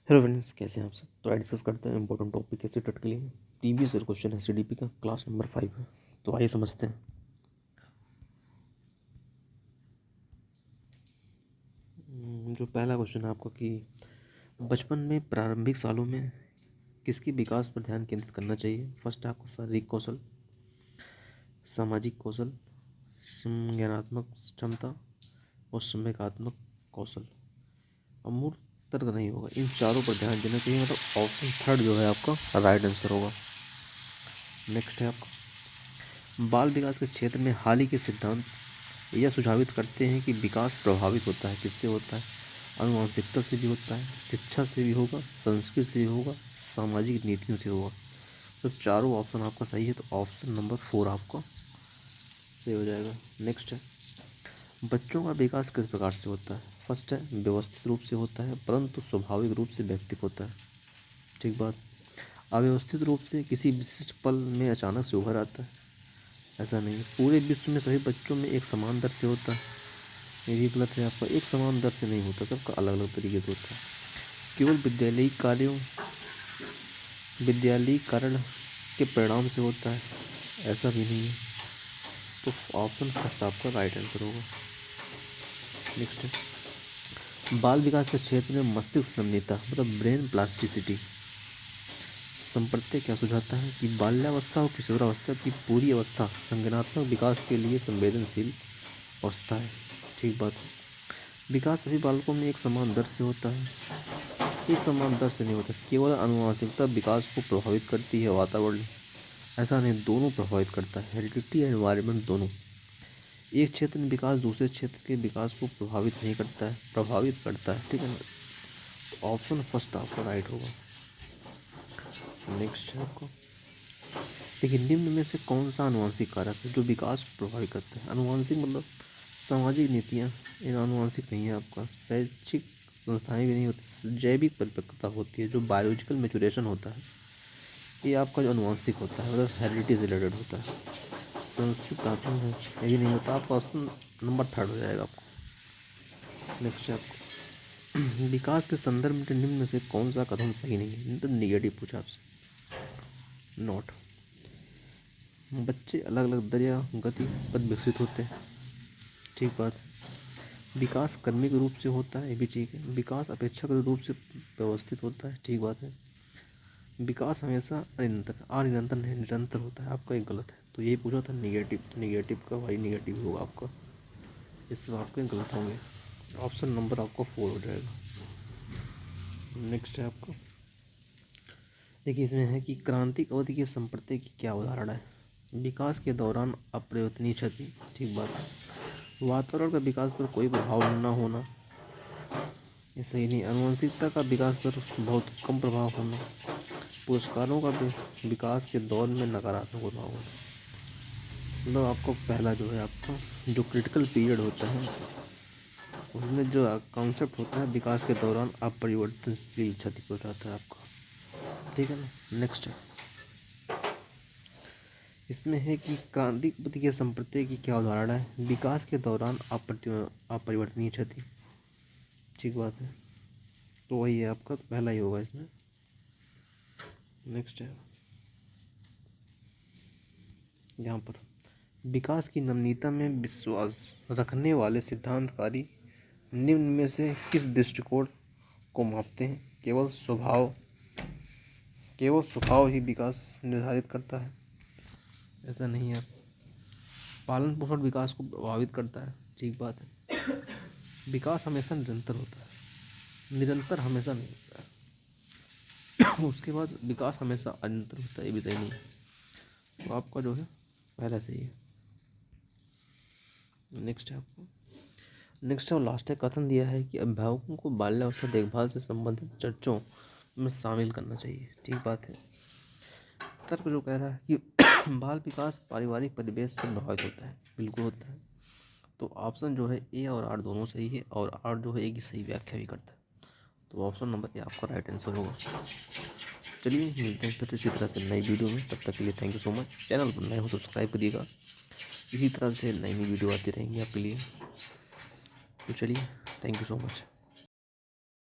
Hello friends, कैसे हैं आप सब। तो डिस्कस करते हैं इंपॉर्टेंट टॉपिक कैसे टेट के लिए प्रीवियस ईयर क्वेश्चन है सीडीपी का, क्लास नंबर 5 है। तो आइए समझते हैं। जो पहला क्वेश्चन है आपका कि बचपन में प्रारंभिक सालों में किसकी विकास पर ध्यान केंद्रित करना चाहिए। फर्स्ट है आपका शारीरिक कौशल, सामाजिक कौशल, संज्ञानात्मक क्षमता और संवेगात्मक कौशल। अमूर्त तर्क नहीं होगा, इन चारों पर ध्यान देना चाहिए। मतलब ऑप्शन थर्ड जो है आपका राइट आंसर होगा। नेक्स्ट है आपका बाल विकास के क्षेत्र में हाल ही के सिद्धांत यह सुझावित करते हैं कि विकास प्रभावित होता है। किससे होता है? आनुवंशिकता से भी होता है, शिक्षा से भी होगा, संस्कृति से भी होगा, सामाजिक नीतियों से होगा। तो चारों ऑप्शन आपका सही है, तो ऑप्शन नंबर 4 आपका सही हो जाएगा। नेक्स्ट है बच्चों का विकास किस प्रकार से होता है। फर्स्ट है व्यवस्थित रूप से होता है, परंतु स्वाभाविक रूप से व्यक्तिगत होता है। ठीक बात। अव्यवस्थित रूप से किसी विशिष्ट पल में अचानक से उभर आता है, ऐसा नहीं है। पूरे विश्व में सभी बच्चों में एक समान दर से होता है, ये भी गलत है आपका। एक समान दर से नहीं होता, सबका अलग अलग तरीके से होता है। केवल विद्यालयी कारण के परिणाम से होता है, ऐसा भी नहीं है। तो ऑप्शन फर्स्ट आपका राइट आंसर होगा। नेक्स्ट है बाल विकास के क्षेत्र में मस्तिष्क नमनीयता मतलब ब्रेन प्लास्टिसिटी संप्रत्यय क्या सुझाता है कि बाल्यावस्था और किशोरावस्था की पूरी अवस्था संज्ञानात्मक विकास के लिए संवेदनशील अवस्था है। ठीक बात है। विकास सभी बालकों में एक समान दर से होता है, एक समान दर से नहीं होता। केवल आनुवंशिकता विकास को प्रभावित करती है, वातावरण ऐसा नहीं, दोनों प्रभावित करता है। हेरिडिटी और एनवायरनमेंट दोनों। एक क्षेत्र में विकास दूसरे क्षेत्र के विकास को प्रभावित नहीं करता है, प्रभावित करता है। ठीक है ना। ऑप्शन फर्स्ट आपका राइट होगा। नेक्स्ट है आपको देखिए निम्न में से कौन सा आनुवंशिक कारक है जो विकास को प्रभावित करता है। आनुवंशिक मतलब सामाजिक नीतियाँ, ये आनुवंशिक नहीं है आपका। शैक्षिक संस्थाएं भी नहीं होती। जैविक परिपक्वता होती है, जो बायोलॉजिकल मेचुरेशन होता है, ये आपका जो आनुवंशिक होता है, मतलब हेरिडिटी से रिलेटेड होता है। संस्कृत आत्म है, ये भी नहीं होता। आपका ऑप्शन नंबर थर्ड हो जाएगा आपको। नेक्स्ट है आपको विकास के संदर्भ में निम्न में से कौन सा कथन सही नहीं है। तो निगेटिव पूछा आपसे। नोट बच्चे अलग अलग दर या गति पर विकसित होते हैं। ठीक बात है। विकास क्रमिक रूप से होता है, ये भी ठीक है। विकास अपेक्षाकृत रूप से व्यवस्थित होता है। ठीक बात है। विकास हमेशा अनिरंतर नहीं, निरंतर होता है। आपका एक गलत है, तो यही पूछा था निगेटिव, तो निगेटिव का भाई निगेटिव होगा आपका। इससे आपके गलत होंगे। ऑप्शन नंबर आपका 4 हो जाएगा। नेक्स्ट है आपका देखिए इसमें है कि क्रांतिक अवधि के संप्रत्यय की क्या उदाहरण है। विकास के दौरान अपरिवर्तनीय क्षति। ठीक बात है। वातावरण का विकास पर कोई प्रभाव न होना, ये सही नहीं। आनुवंशिकता का विकास पर बहुत कम प्रभाव होना। पुरस्कारों का विकास के दौर में नकारात्मक प्रभाव होना। मतलब आपको पहला जो है आपका जो क्रिटिकल पीरियड होता है, उसमें जो कॉन्सेप्ट होता है विकास के दौरान अपरिवर्तनशील क्षति पहुँचाता है आपका। ठीक है ना। नेक्स्ट है इसमें है कि क्रांतिक अवधि के संप्रत्यय की क्या उदाहरण है। विकास के दौरान अपरिवर्तनीय क्षति। ठीक बात है, तो वही है आपका पहला ही होगा इसमें। नेक्स्ट है यहाँ पर विकास की नमनीयता में विश्वास रखने वाले सिद्धांतकारी निम्न में से किस दृष्टिकोण को मापते हैं। केवल स्वभाव ही विकास निर्धारित करता है, ऐसा नहीं है। पालन पोषण विकास को प्रभावित करता है। ठीक बात है। विकास हमेशा निरंतर होता है, निरंतर हमेशा नहीं होता है। उसके बाद विकास हमेशा अनिरंतर होता है, ये भी सही नहीं है। तो आपका जो है पहला सही है। नेक्स्ट है आपको नेक्स्ट है लास्ट है कथन दिया है कि अभिभावकों को बाल्यावस्था देखभाल से संबंधित चर्चाओं में शामिल करना चाहिए। ठीक बात है। तर्क जो कह रहा है कि बाल विकास पारिवारिक परिवेश से प्रभावित होता है, बिल्कुल होता है। तो ऑप्शन जो है ए और आर दोनों सही है, और आर जो है एक ही सही व्याख्या भी करता है। तो ऑप्शन नंबर ए आपका राइट आंसर होगा। चलिए मिलते हैं फिर इसी तरह से नई वीडियो में। तब तक के लिए thank you so much. Channel पर नए हो तो सब्सक्राइब करिएगा, इसी तरह से नई वीडियो आती रहेंगी आपके लिए। तो चलिए थैंक यू सो मच।